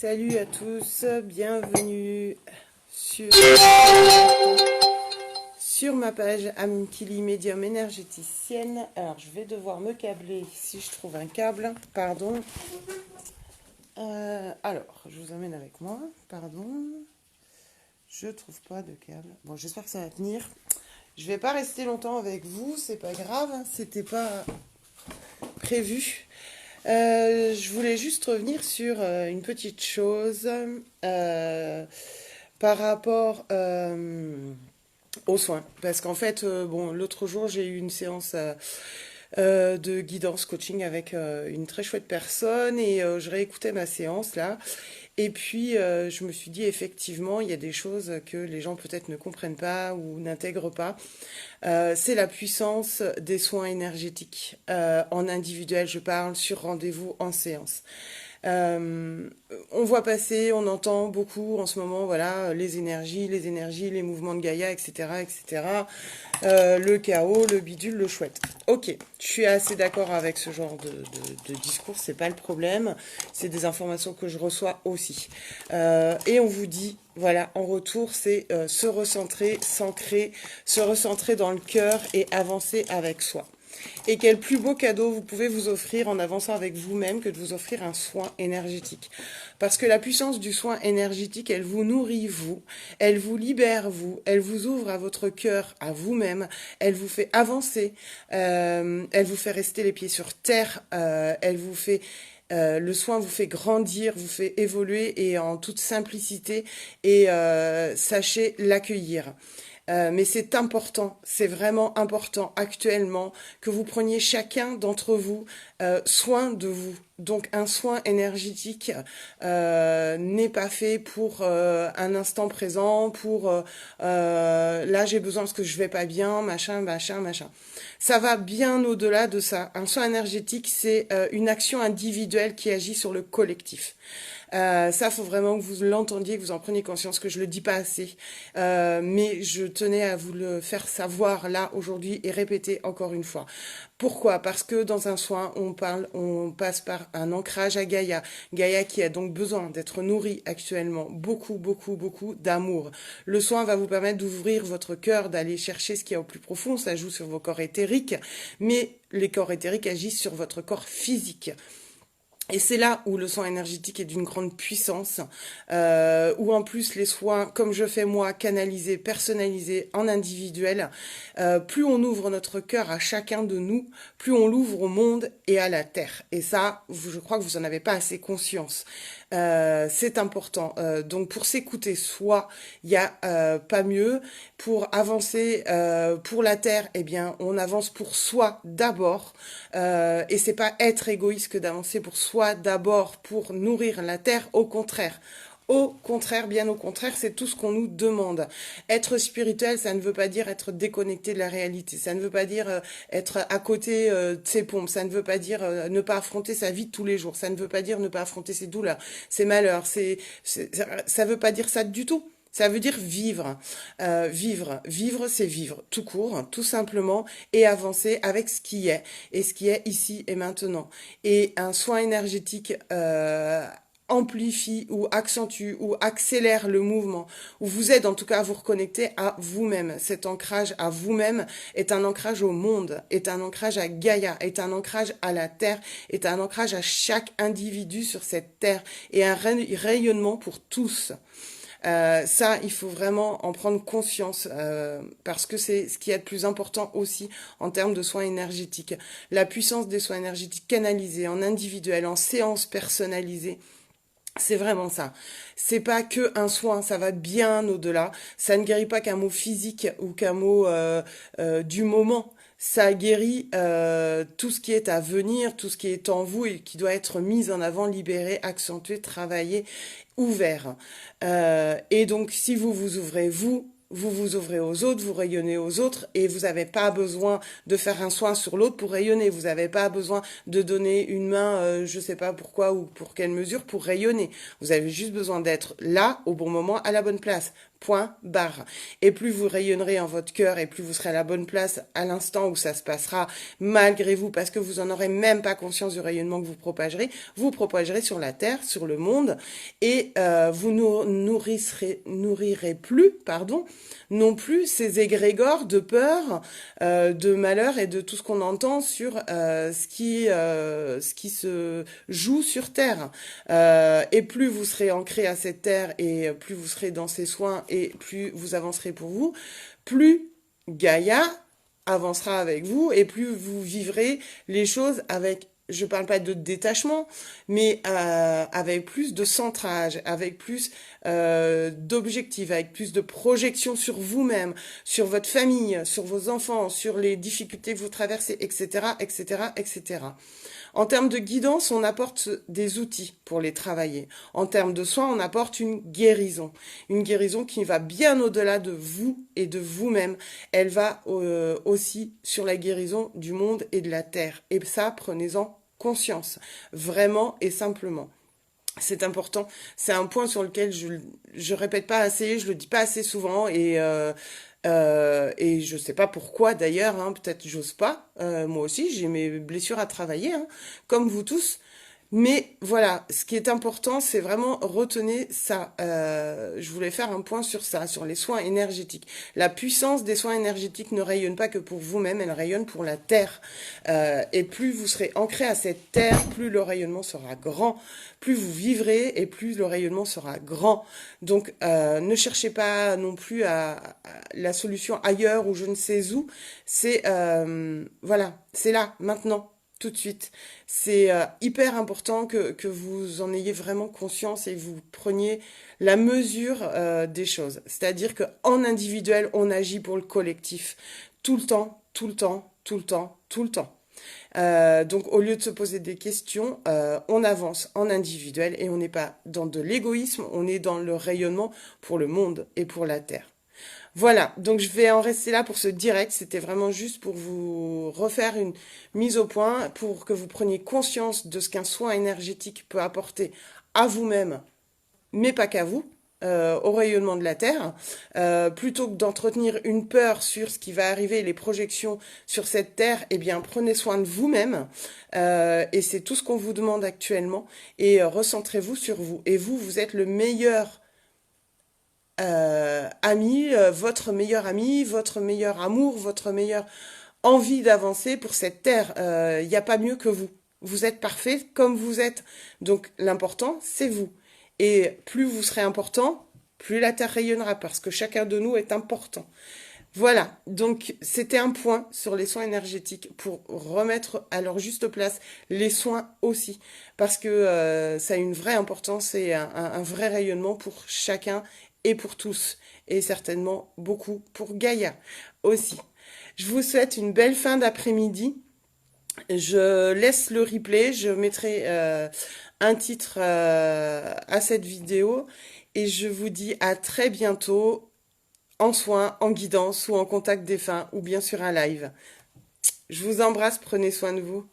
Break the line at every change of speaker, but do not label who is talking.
Salut à tous, bienvenue sur ma page Amkili Médium énergéticienne. Alors je vais devoir me câbler si je trouve un câble, pardon. Alors, je vous emmène avec moi, pardon. Je trouve pas de câble. Bon, j'espère que ça va tenir. Je vais pas rester longtemps avec vous, c'est pas grave, hein, c'était pas prévu. Je voulais juste revenir sur une petite chose par rapport aux soins. Parce qu'en fait, bon, l'autre jour, j'ai eu une séance de guidance coaching avec une très chouette personne et je réécoutais ma séance là. Et puis, je me suis dit, effectivement, il y a des choses que les gens peut-être ne comprennent pas ou n'intègrent pas. C'est la puissance des soins énergétiques. En individuel, je parle, sur rendez-vous, en séance. Euh, on voit passer, on entend beaucoup en ce moment, voilà, les énergies, les mouvements de Gaïa, etc., etc. Le chaos, le bidule, le chouette. Ok, je suis assez d'accord avec ce genre de discours, c'est pas le problème. C'est des informations que je reçois aussi. Et on vous dit, voilà, en retour, c'est se recentrer, s'ancrer, se recentrer dans le cœur et avancer avec soi. Et quel plus beau cadeau vous pouvez vous offrir en avançant avec vous-même que de vous offrir un soin énergétique. Parce que la puissance du soin énergétique, elle vous nourrit vous, elle vous libère vous, elle vous ouvre à votre cœur, à vous-même, elle vous fait avancer, elle vous fait rester les pieds sur terre, elle vous fait le soin vous fait grandir, vous fait évoluer et en toute simplicité et sachez l'accueillir. Mais c'est important, c'est vraiment important actuellement que vous preniez chacun d'entre vous soin de vous. Donc un soin énergétique n'est pas fait pour un instant présent, pour là j'ai besoin parce que je vais pas bien, machin, machin, machin. Ça va bien au-delà de ça. Un soin énergétique, c'est une action individuelle qui agit sur le collectif. Ça, faut vraiment que vous l'entendiez, que vous en preniez conscience, que je le dis pas assez. Mais je tenais à vous le faire savoir là aujourd'hui et répéter encore une fois. Pourquoi? Parce que dans un soin, on passe par un ancrage à Gaïa. Gaïa qui a donc besoin d'être nourrie actuellement. Beaucoup, beaucoup, beaucoup d'amour. Le soin va vous permettre d'ouvrir votre cœur, d'aller chercher ce qu'il y a au plus profond. Ça joue sur vos corps éthériques. Mais les corps éthériques agissent sur votre corps physique. Et c'est là où le soin énergétique est d'une grande puissance, où en plus les soins, comme je fais moi, canalisés, personnalisés, en individuel, plus on ouvre notre cœur à chacun de nous, plus on l'ouvre au monde et à la terre. Et ça, je crois que vous en avez pas assez conscience. C'est important. Donc pour s'écouter soi, il y a pas mieux. Pour avancer pour la terre, eh bien on avance pour soi d'abord. Et c'est pas être égoïste que d'avancer pour soi d'abord pour nourrir la terre. Au contraire. Au contraire, bien au contraire, c'est tout ce qu'on nous demande. Être spirituel, ça ne veut pas dire être déconnecté de la réalité. Ça ne veut pas dire être à côté de ses pompes. Ça ne veut pas dire ne pas affronter sa vie de tous les jours. Ça ne veut pas dire ne pas affronter ses douleurs, ses malheurs. Ça veut pas dire ça du tout. Ça veut dire vivre. Vivre, c'est vivre tout court, hein, tout simplement, et avancer avec ce qui est, et ce qui est ici et maintenant. Et un soin énergétique amplifie ou accentue ou accélère le mouvement, ou vous aide en tout cas à vous reconnecter à vous-même. Cet ancrage à vous-même est un ancrage au monde, est un ancrage à Gaïa, est un ancrage à la terre, est un ancrage à chaque individu sur cette terre, et un rayonnement pour tous. Ça, il faut vraiment en prendre conscience parce que c'est ce qui est le plus important aussi en termes de soins énergétiques. La puissance des soins énergétiques canalisés en individuel, en séance personnalisée. C'est vraiment ça. C'est pas que un soin, ça va bien au-delà. Ça ne guérit pas qu'un mot physique ou qu'un mot du moment. Ça guérit tout ce qui est à venir, tout ce qui est en vous et qui doit être mis en avant, libéré, accentué, travaillé, ouvert. Et donc, si vous vous ouvrez, vous vous ouvrez aux autres, vous rayonnez aux autres et vous n'avez pas besoin de faire un soin sur l'autre pour rayonner. Vous n'avez pas besoin de donner une main, je sais pas pourquoi ou pour quelle mesure, pour rayonner. Vous avez juste besoin d'être là, au bon moment, à la bonne place. Point barre. Et plus vous rayonnerez en votre cœur et plus vous serez à la bonne place à l'instant où ça se passera malgré vous parce que vous en aurez même pas conscience du rayonnement que vous propagerez sur la terre, sur le monde et vous nourrirez plus, pardon, non plus ces égrégores de peur, de malheur et de tout ce qu'on entend sur ce qui se joue sur terre. Et plus vous serez ancré à cette terre et plus vous serez dans ces soins et plus vous avancerez pour vous, plus Gaïa avancera avec vous et plus vous vivrez les choses avec, je parle pas de détachement, mais avec plus de centrage, avec plus d'objectifs, avec plus de projection sur vous-même, sur votre famille, sur vos enfants, sur les difficultés que vous traversez, etc., etc., etc. En termes de guidance, on apporte des outils pour les travailler. En termes de soins, on apporte une guérison qui va bien au-delà de vous et de vous-même. Elle va aussi sur la guérison du monde et de la terre. Et ça, prenez-en conscience, vraiment et simplement. C'est important, c'est un point sur lequel je répète pas assez, je le dis pas assez souvent et je sais pas pourquoi d'ailleurs, hein, peut-être j'ose pas. Moi aussi, j'ai mes blessures à travailler, hein, comme vous tous. Mais voilà, ce qui est important, c'est vraiment retenez ça. Je voulais faire un point sur ça, sur les soins énergétiques. La puissance des soins énergétiques ne rayonne pas que pour vous-même, elle rayonne pour la Terre. Et plus vous serez ancré à cette Terre, plus le rayonnement sera grand. Plus vous vivrez et plus le rayonnement sera grand. Donc ne cherchez pas non plus à la solution ailleurs ou je ne sais où. C'est voilà, c'est là, maintenant. Tout de suite. C'est hyper important que vous en ayez vraiment conscience et vous preniez la mesure des choses. C'est-à-dire qu'en individuel, on agit pour le collectif. Tout le temps, tout le temps, tout le temps, tout le temps. Donc au lieu de se poser des questions, on avance en individuel et on n'est pas dans de l'égoïsme, on est dans le rayonnement pour le monde et pour la Terre. Voilà, donc je vais en rester là pour ce direct. C'était vraiment juste pour vous refaire une mise au point, pour que vous preniez conscience de ce qu'un soin énergétique peut apporter à vous-même, mais pas qu'à vous, au rayonnement de la Terre. Plutôt que d'entretenir une peur sur ce qui va arriver, les projections sur cette Terre, eh bien prenez soin de vous-même. Et c'est tout ce qu'on vous demande actuellement. Et recentrez-vous sur vous. Et vous, vous êtes le meilleur votre meilleur ami, votre meilleur amour, votre meilleure envie d'avancer pour cette terre. Il n'y a pas mieux que vous. Vous êtes parfait comme vous êtes. Donc l'important, c'est vous. Et plus vous serez important, plus la terre rayonnera parce que chacun de nous est important. Voilà, donc c'était un point sur les soins énergétiques pour remettre à leur juste place les soins aussi, parce que ça a une vraie importance et un vrai rayonnement pour chacun et pour tous, et certainement beaucoup pour Gaïa aussi. Je vous souhaite une belle fin d'après-midi. Je laisse le replay, je mettrai un titre à cette vidéo et je vous dis à très bientôt en soins, en guidance ou en contact défunt ou bien sur un live. Je vous embrasse, prenez soin de vous.